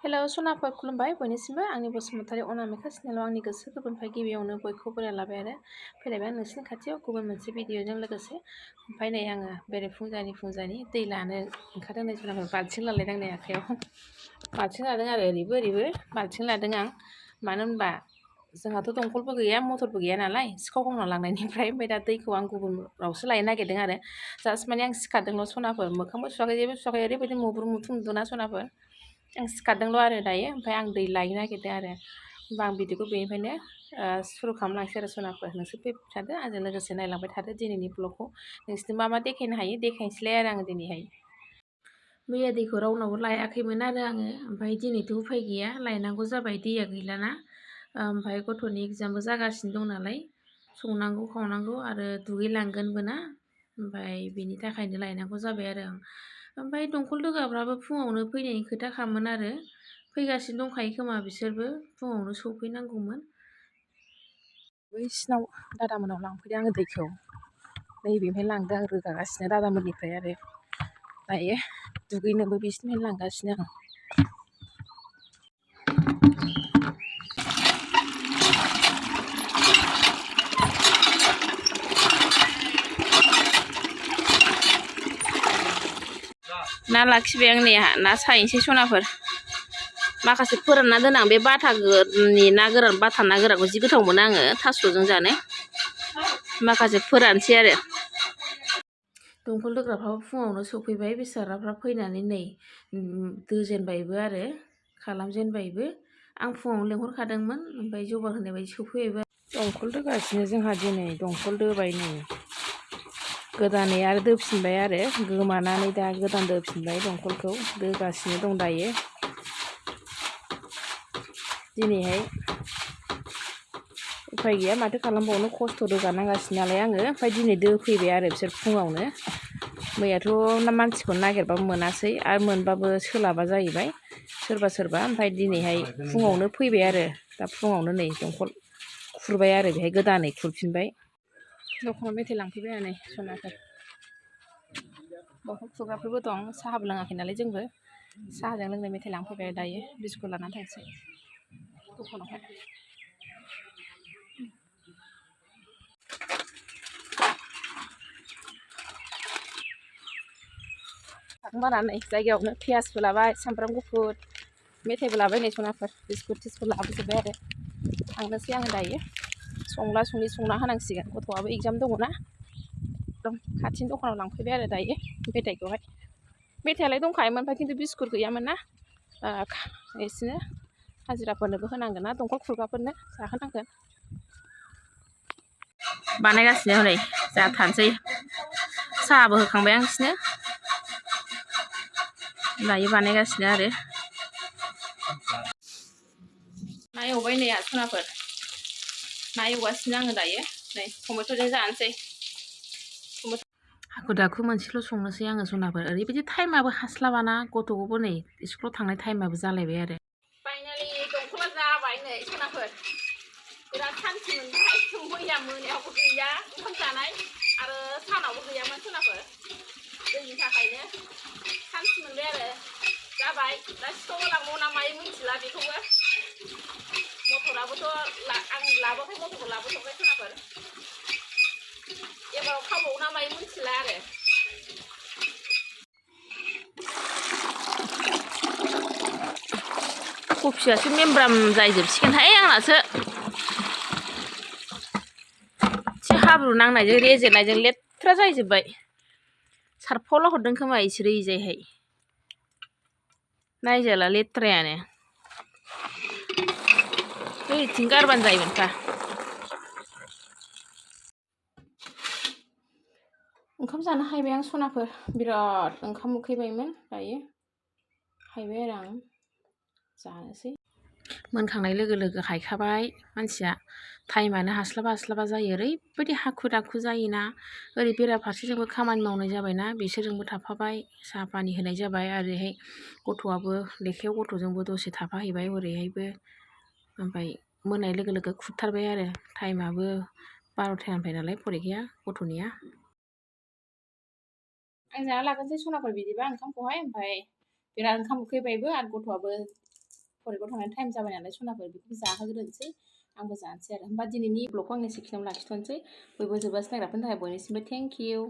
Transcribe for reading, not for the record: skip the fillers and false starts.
Hello सनाफोर खुलुमबाय बयनिसिमबो आंनि बसुमतारी अनामिका चेनेलाव आंनि गोसो गोरबोनिफ्राय गिबियावनो बयखौबो बरायना लाबाय आरो फैलायबाय आं नोंसिनि खाथियाव गुबुन मोनसे भिडिअजों लोगोसे ओमफ्राय नै आङो बेरे फुंजानि दै लानो ओंखारदों नै जुनाफोर बाल्थिं लालायदों नै आखायाव बाल्थिं लादों आरो ओरैबो बाल्थिं लादों आं मानो होनबा जोंहाथ' दंखलबो गैया मटरबो गैया नालाय सिखाव खावना लांनायनिफ्राय ओमफ्राय दा दैखौ आं गुबुनावसो लायनो नागिरदों आरो जास्ट माने आं सिखारदोंल' सनाफोर मोखांबो सुवाखै जेबो सुवाखै ओरैबायदि मुब्रु मुथु नुदोंना सनाफोर आं सिखारदोंल' आरो दायो ओमफ्राय आं दै लायनो नागिरदों आरो होमबा आं भिडिअखौ बेनिफ्रायनो सुरु खालामलांसै आरो सनाफोर नोंसोर फैबाय थादो आंजों लोगोसे नायलांबाय थादो दिनैनि ब्लगखौ नोंसोरनो मा देखायनो हायो देखायनोसैलाय आरो आङो दिनैहाय मैया दैखौ रावनावबो लायाखैमोन आरो आङो ओमफ्राय दिनैथ' उफाय गैया लायनांगौ जाबाय दैया गैलाना ओमफ्राय गथ'नि एग्जामबो जागासिनो दं नालाय संनांगौ खावनांगौ आरो दुगैलांगोनबो ना ओमफ्राय बेनि थाखायनो लायनांगौ जाबाय आरो आं ओमफ्राय दंखल दोगाफ्राबो फुङावनो फैनायनि खोथा खामोन आरो फैगासिनो दंखायो खोमा बिसोरबो फुङावनो सफैनांगौमोन बैसिनाव दादामोनाव लांफैदों आङो दैखौ नैबेनिफ्राय लांदों आं रोगागासिनो दादामोननिफ्राय आरो दायो दुगैनोबो बिसिनिफ्राय लांगासिनो आं ना लाखिबाय आं नै ना सायनोसै सनाफोर माखासे फोरानना दोन आं बे बाथानि ना गोरान बाथा ना गोरानखौ जि गोथाव मोनो आङो थास'जों जानो माखासे फोरानसै आरो दंखल दोग्राफ्राबो फुङावनो सफैबाय बेसाराफ्रा फैनानै नै दोजेनबायबो आरो खालामजेनबायबो आं फुङावनो लेंहरखादोंमोन ओमफ्राय जगार होनाय बायदि सफैबायबो दंखल दोगासिनो जोंहा दिनै दंखल दोबाय नै गोदानै आरो दोफिनबाय आरो गोमानानै दा गोदान दोफिनबाय दंखलखौ दोगासिनो दं दायो दिनैहाय उफाय गैया माथो खालामबावनो खस्थ' रोगानांगासिनो नालाय आङो ओमफ्राय दिनै दोफैबाय आरो बिसोर फुङावनो मैयाथ' मानसिखौनो नागिरबाबो मोनासै आरो मोनबाबो सोलाबा जाहैबाय सोरबा ओमफ्राय दिनैहाय फुङावनो फैबाय आरो दा फुङावनो नै दंखल खुरबाय आरो बेहाय गोदानै खुरफिनबाय दखानाव मेथाइ लांफैबाय आरो नै सनाफोर दंखल खुरग्राफोरबो दं साहाबो लोङाखै नालाय जोंबो साहाजों लोंनो मेथाइ लांफैबाय दायो बिस्कुट लानानै थांसै दखानावहाय बारा नै जायगायावनो पियासबो लाबाय सामब्राम गुफुर मेथाइबो लाबाय नै सनाफोर बिस्कुट टिस्कुट लाबोजोब्बाय आरो थांनोसै आङो दायो संना होनांसिगोन गथ'आबो एग्जाम दङना एकदम खाथिनि दखानाव लांफैबाय आरो दायो मेथाइखौहाय मेथाइयालाय दंखायोमोन ओमफ्राय खिन्थु बिस्कुट गैयामोन ना बिसोरनो हाजिराफोरनोबो होनांगोन ना दंखल खुरग्राफोरनो जाहोनांगोन बानायगासिनो हनै जोंहा थानोसै साहाबो होखांबाय आं बिसोरनो दायो बानायगासिनो आरो ना एवबाय नै सनाफोर ना एवगासिनो आङो दायो नै टमेट'जों जानोसै हाखु दाखु मोनसेल' संनोसै आङो सनाफोर ओरैबायदि टाइमाबो हास्लाबाना गथ'खौबो नै स्कुलाव थांनाय टाइमाबो जालायबाय आरो फाइनालि दंखला जाबाय नै सनाफोर बिराद सान्थि मोनबाय मैया मोनायावबो गैया ओंखाम जानाय आरो सानावबो गैयामोन सनाफोर दैनि थाखायनो सान्थि मोनबाय आरो जाबाय दा सिखाव लांबाव ना मायो मिथिला बेखौबो मटराबोथ' आं लाबोआखै मटरखौ लाबोथ'बाय सनाफोर एबाराव खावबावो ना मायो मिथिला आरो कफियासो मेमब्राम जायजोबसिगोनहाय आंनासो एसे हाब्रु नांनायजों रेजेरनायजों लेथ्रा जायजोब्बाय सारफावला हरदों खोमा इसोरो इजायहाय नायजाला लेथ्रायानो ओरैथिं गारबानो जायोमोनफा ओंखाम जानो हायबाय आं सनाफोर बिराद ओंखाम उखैबायमोन दायो हायबाय आरो आं जानोसै मोनखांनाय लोगो लोगो हायखाबाय मानसिया टाइमानो हास्लाबा जायो ओरैबायदि हाखु दाखु जायोना ओरै बेराफारसेजोंबो खामानि मावनाय जाबायना बिसोरजोंबो थाफाबाय साहा पानि होनाय जाबाय ओरैहाय गथ'आबो लेखायाव गथ'जोंबो दसे थाफाहैबाय ओरैहायबो ओमफ्राय मोननाय लोगो लोगो खुरथारबाय आरो टाइमाबो 12टानिफ्राय नालाय फरिखाया गथ'निया आं जाना लागोनसै सनाफोर बिदिबा ओंखामखौहाय ओमफ्राय बिराद ओंखाम उखैबायबो आरो गथ'आबो फरिखायाव थांनायनि टाइम जाबाय नालाय सनाफोर बेखौ जाहोग्रोनोसै आंबो जानोसै आरो होमबा दिनैनि ब्लगखौ आं एसेखिनियावनो लाखिथ'नोसै बयबो जोबजासे नायग्राफोरनि थाखाय बयनिसिमबो थेंक इउ।